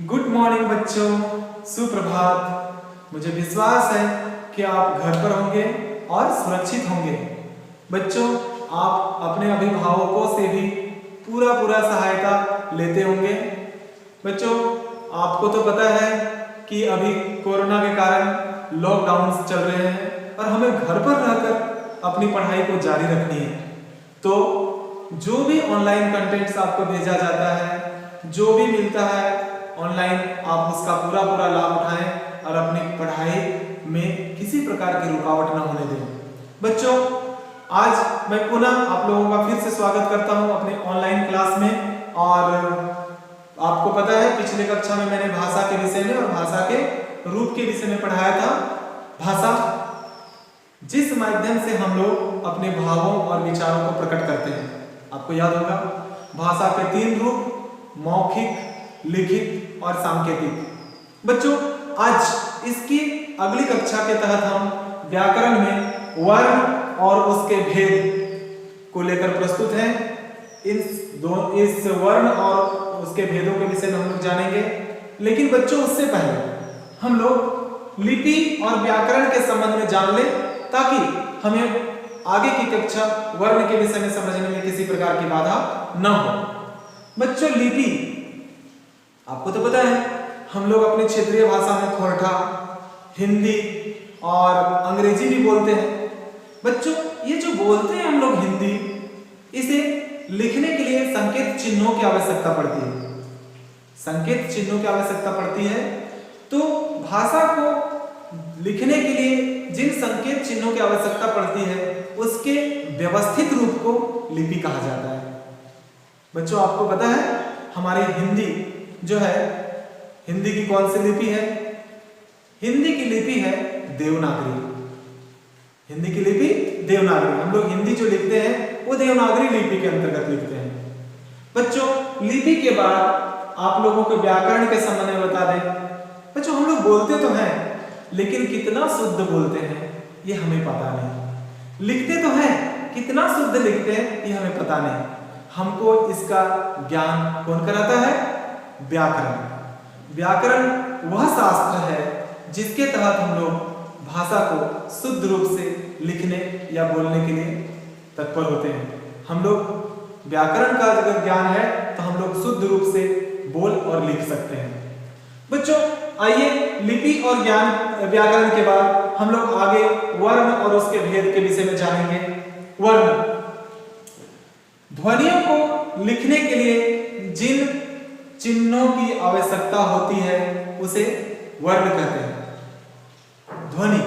Good morning बच्चों, सुप्रभात। मुझे विश्वास है कि आप घर पर होंगे और सुरक्षित होंगे। बच्चों, आप अपने अभिभावकों से भी पूरा सहायता लेते होंगे। बच्चों, आपको तो पता है कि अभी कोरोना के कारण लॉकडाउन चल रहे हैं और हमें घर पर रहकर अपनी पढ़ाई को जारी रखनी है। तो जो भी ऑनलाइन कंटेंट्स आपको भेजा जाता है, जो भी मिलता है ऑनलाइन, आप उसका पूरा लाभ उठाएं और अपनी पढ़ाई में किसी प्रकार की रुकावट न होने दें। बच्चों, आज मैं पुनः आप लोगों का फिर से स्वागत करता हूं अपने ऑनलाइन क्लास में। और आपको पता है पिछले कक्षा में मैंने भाषा के विषय में और भाषा के रूप के विषय में पढ़ाया था। भाषा जिस माध्यम से हम लोग अपने भावों और विचारों को प्रकट करते हैं। आपको याद होगा भाषा के 3 रूप, मौखिक, लिखित और सांकेतिक। बच्चों, आज इसकी अगली कक्षा के तहत हम व्याकरण में वर्ण और उसके भेद को लेकर प्रस्तुत हैं। इस वर्ण और उसके भेदों के विषय में हम लोग जानेंगे। लेकिन बच्चों, उससे पहले हम लोग लिपि और व्याकरण के संबंध में जान लें, ताकि हमें आगे की कक्षा वर्ण के विषय में समझने में किसी प्रकार की बाधा न हो। बच्चों, लिपि आपको तो पता है हम लोग अपने क्षेत्रीय भाषा में खोरठा, हिंदी और अंग्रेजी भी बोलते हैं। बच्चों, ये जो बोलते हैं हम लोग हिंदी, इसे लिखने के लिए संकेत चिन्हों की आवश्यकता पड़ती है। संकेत चिन्हों की आवश्यकता पड़ती है। तो भाषा को लिखने के लिए जिन संकेत चिन्हों की आवश्यकता पड़ती है, उसके व्यवस्थित रूप को लिपि कहा जाता है। बच्चों, आपको पता है हमारी हिंदी जो है, हिंदी की कौन सी लिपि है? हिंदी की लिपि है देवनागरी। हिंदी की लिपि देवनागरी। हम लोग हिंदी जो लिखते हैं वो देवनागरी लिपि के अंतर्गत लिखते हैं। बच्चों, लिपि के बाद आप लोगों को व्याकरण के संबंध में बता दें। बच्चों, हम लोग बोलते तो हैं, लेकिन कितना शुद्ध बोलते हैं ये हमें पता नहीं। लिखते तो हैं, कितना शुद्ध लिखते हैं ये हमें पता नहीं। हमको इसका ज्ञान कौन कराता है? व्याकरण। व्याकरण वह शास्त्र है जिसके तहत हम लोग भाषा को शुद्ध रूप से लिखने या बोलने के लिए तत्पर होते हैं। हम लोग व्याकरण का अगर ज्ञान है तो हम लोग शुद्ध रूप से बोल और लिख सकते हैं। बच्चों, आइए लिपि और ज्ञान व्याकरण के बाद हम लोग आगे वर्ण और उसके भेद के विषय में जानेंगे। वर्ण ध्वनियों को लिखने के लिए जिन चिन्हों की आवश्यकता होती है उसे वर्ण कहते हैं। ध्वनि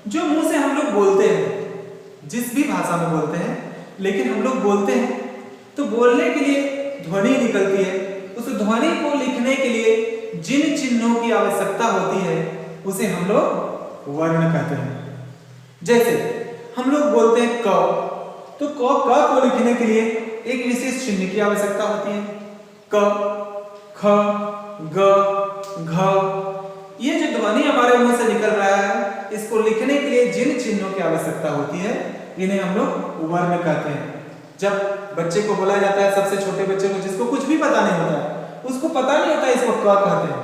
जो मुंह से हम लोग बोलते हैं, जिस भी भाषा में बोलते हैं, लेकिन हम लोग बोलते हैं तो बोलने के लिए ध्वनि निकलती है। उस ध्वनि को लिखने के लिए जिन चिन्हों की आवश्यकता होती है उसे हम लोग वर्ण कहते हैं। जैसे हम लोग बोलते हैं क, तो क को लिखने के लिए एक विशेष चिन्ह की आवश्यकता होती है। क, ख, ग, घ, ये जो ध्वनि हमारे मुंह से निकल रहा है, इसको लिखने के लिए जिन चिन्हों की आवश्यकता होती है, इन्हें हम लोग वर्ण कहते हैं। जब बच्चे को बोला जाता है, सबसे छोटे बच्चे को जिसको कुछ भी पता नहीं होता है, उसको पता नहीं होता है इसको क कहते हैं,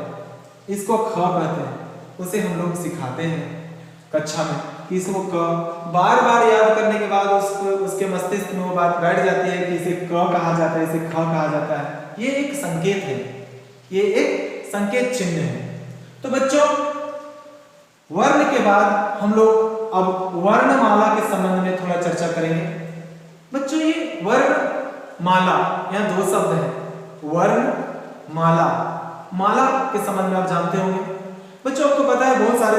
इसको ख कहते हैं, उसे हम लोग सिखाते हैं कक्षा में कि इसको क। बार बार याद करने के बाद उसके मस्तिष्क में वो बात बैठ जाती है कि इसे क कहा जाता है, इसे ख कहा जाता है। ये एक संकेत है, ये एक संकेत चिन्ह है। तो बच्चों, वर्ण के बाद हम लोग अब वर्णमाला के संबंध में थोड़ा चर्चा करेंगे। बच्चों, ये वर्णमाला, यहाँ 2 शब्द हैं, वर्ण माला। माला के संबंध में आप जानते होंगे। बच्चों, आपको पता है बहुत सारे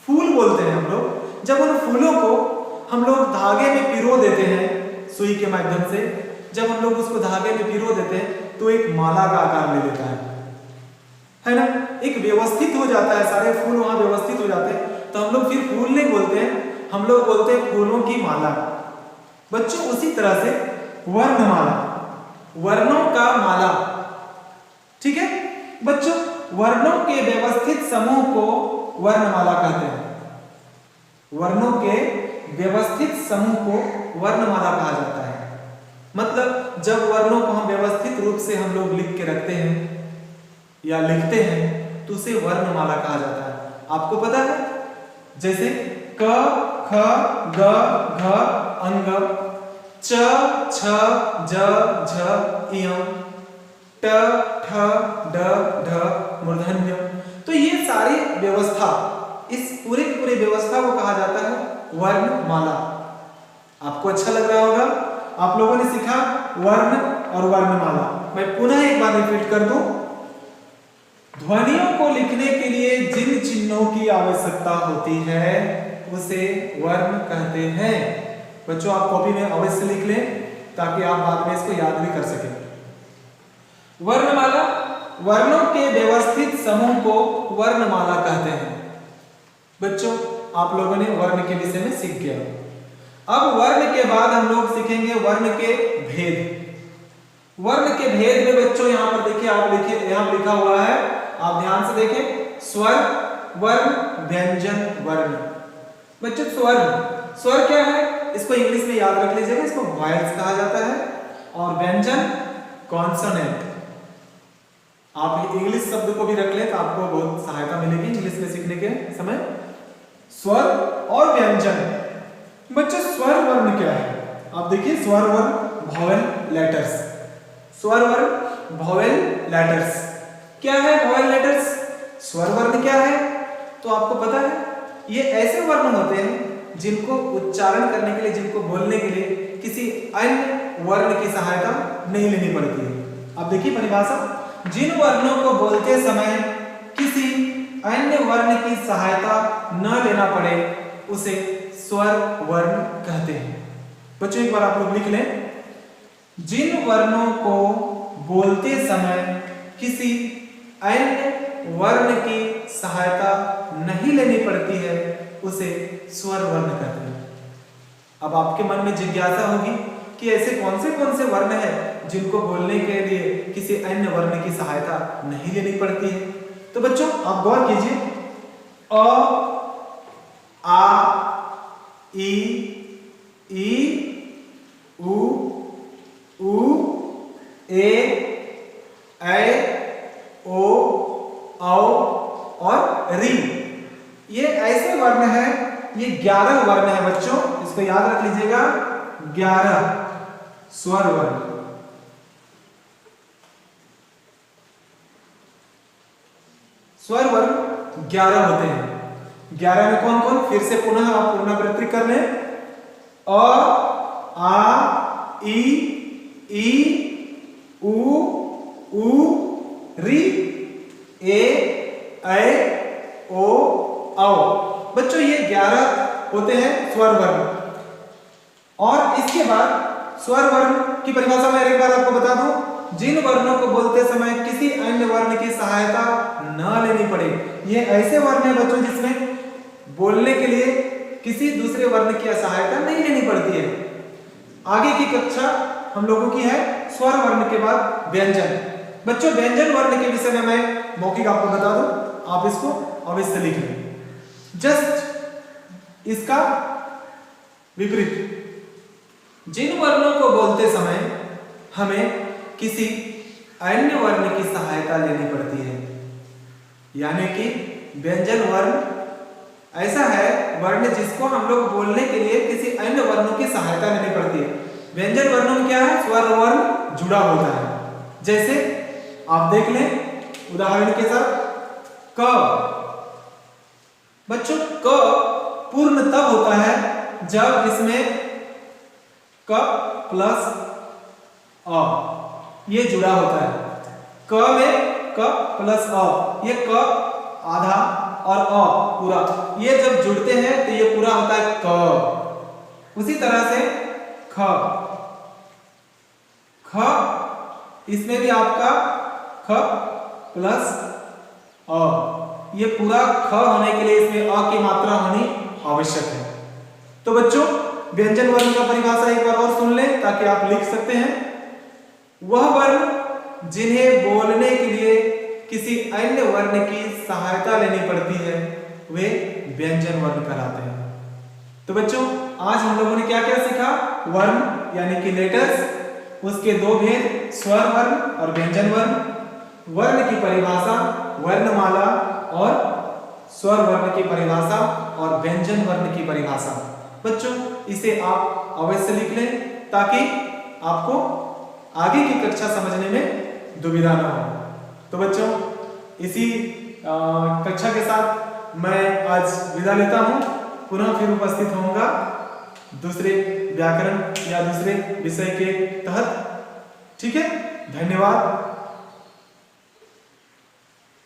फूल बोलते हैं हम लोग। जब उन फूलों को हम लोग धागे में पिरो देते हैं सुई के माध्यम से, जब हम लोग उसको धागे में पिरो देते हैं तो एक माला का आकार ले लेता है ना? एक व्यवस्थित हो जाता है, सारे फूल वहां व्यवस्थित हो जाते हैं। तो हम लोग फिर फूल नहीं बोलते हैं, हम लोग बोलते हैं फूलों की माला। बच्चों, उसी तरह से वर्णमाला, वर्णों का माला। ठीक है बच्चों, वर्णों के व्यवस्थित समूह को वर्णमाला कहते हैं। वर्णों के व्यवस्थित समूह को वर्णमाला कहा जाता है। मतलब जब वर्णों को हम व्यवस्थित रूप से हम लोग लिख के रखते हैं या लिखते हैं तो उसे वर्णमाला कहा जाता है। आपको पता है, जैसे क ख ग घ अंग, च छ ज झ इय, ट ठ ड ढ मूर्धन्य। तो ये सारी व्यवस्था, इस पूरे की पूरी व्यवस्था को कहा जाता है वर्णमाला। आपको अच्छा लग रहा होगा, आप लोगों ने सीखा वर्ण और वर्णमाला। मैं पुनः एक बार रिपीट कर दूं, ध्वनियों को लिखने के लिए जिन चिन्हों की आवश्यकता होती है उसे वर्ण कहते हैं। बच्चों आप कॉपी में अवश्य लिख लें ताकि आप बाद में इसको याद भी कर सकें। वर्णमाला, वर्णों के व्यवस्थित समूह को वर्णमाला कहते हैं। बच्चों आप लोगों ने वर्ण के विषय में सीख गया। अब वर्ण के बाद हम लोग सीखेंगे वर्ण के भेद। वर्ण के भेद में बच्चों यहां पर देखिए, आप लिखिए, यहां लिखा हुआ है, आप ध्यान से देखें, स्वर, वर्ण, व्यंजन, वर्ण। बच्चों स्वर क्या है, इसको इंग्लिश में याद रख लीजिएगा, इसको वॉयल्स कहा जाता है। और व्यंजन कॉन्सोनेंट। आप इंग्लिश शब्द को भी रख लें तो आपको बहुत सहायता मिलेगी इंग्लिश में सीखने के समय। स्वर और व्यंजन। बच्चों स्वर वर्ण क्या है, आप देखिए, स्वर वर्ण वॉवेल लेटर्स। स्वर वर्ण वॉवेल लेटर्स क्या है? Vowel letters. स्वर वर्ण क्या है तो आपको पता है, ये ऐसे वर्ण होते हैं जिनको उच्चारण करने के लिए, जिनको बोलने के लिए किसी अन्य वर्ण की सहायता नहीं लेनी पड़ती है। अब देखिए परिभाषा, जिन वर्णों को बोलते समय किसी अन्य वर्ण की सहायता न लेना पड़े उसे स्वर वर्ण कहते हैं। बच्चों एक बार आप लोग लिख लें, जिन वर्णों को बोलते समय किसी अन्य वर्ण की सहायता नहीं लेनी पड़ती है उसे स्वर वर्ण कहते हैं। अब आपके मन में जिज्ञासा होगी कि ऐसे कौन से वर्ण हैं जिनको बोलने के लिए किसी अन्य वर्ण की सहायता नहीं लेनी पड़ती है। तो बच्चों आप गौर कीजिए, अ, आ, ई, उ, ए, ओ, औ और री। ये ऐसे वर्ण हैं, ये 11 वर्ण है बच्चों, इसको याद रख लीजिएगा, 11 स्वर वर्ण। स्वर वर्ण 11 होते हैं। 11 में कौन कौन, फिर से पुनः आप पुनरावृत्ति कर लें, अ, आ, ई, उ, री, ए, ओ, औ। बच्चों ये 11 होते हैं स्वर वर्ण। और इसके बाद स्वर वर्ण की परिभाषा मैं एक बार आपको बता दूं, जिन वर्णों को बोलते समय किसी अन्य वर्ण की सहायता न लेनी पड़े। ये ऐसे वर्ण हैं बच्चों जिसमें बोलने के लिए किसी दूसरे वर्ण की सहायता नहीं लेनी पड़ती है। आगे की कक्षा हम लोगों की है स्वर वर्ण के बाद व्यंजन। बच्चों व्यंजन वर्ण के विषय में मैं मौखिक आपको बता दूं, आप इसको अवश्य लिख लें। जस्ट इसका विपरीत, जिन वर्णों को बोलते समय हमें किसी अन्य वर्ण की सहायता लेनी पड़ती है, यानी कि व्यंजन वर्ण ऐसा है वर्ण जिसको हम लोग बोलने के लिए किसी अन्य वर्णों की सहायता लेनी पड़ती है। व्यंजन वर्णों में क्या है, स्वर वर्ण जुड़ा होता है। जैसे आप देख लें उदाहरण के साथ, क। बच्चों क पूर्ण तब होता है जब इसमें क प्लस अ ये जुड़ा होता है। क में क प्लस अ, ये क आधा और अ पूरा, ये जब जुड़ते हैं तो ये पूरा होता है क। उसी तरह से ख, इसमें भी आपका ख प्लस अ, ये पूरा ख होने के लिए इसमें अ की मात्रा होनी आवश्यक है। तो बच्चों व्यंजन वर्ण का परिभाषा एक बार और सुन लें ताकि आप लिख सकते हैं। वह वर्ण जिन्हें बोलने के लिए किसी अन्य वर्ण की सहायता लेनी पड़ती है वे व्यंजन वर्ण कहलाते हैं। तो बच्चों आज हम लोगों ने क्या क्या सीखा, वर्ण यानी कि लेटर्स, उसके दो भेद स्वर वर्ण और व्यंजन वर्ण। वर्ण की परिभाषा, वर्णमाला और स्वर वर्ण की परिभाषा और व्यंजन वर्ण की परिभाषा। बच्चों इसे आप अवश्य लिख लें ताकि आपको आगे की कक्षा समझने में दुविधा न हो। तो बच्चों इसी कक्षा के साथ मैं आज विदा लेता हूं। पुनः फिर उपस्थित होऊंगा दूसरे व्याकरण या दूसरे विषय के तहत। ठीक है, धन्यवाद।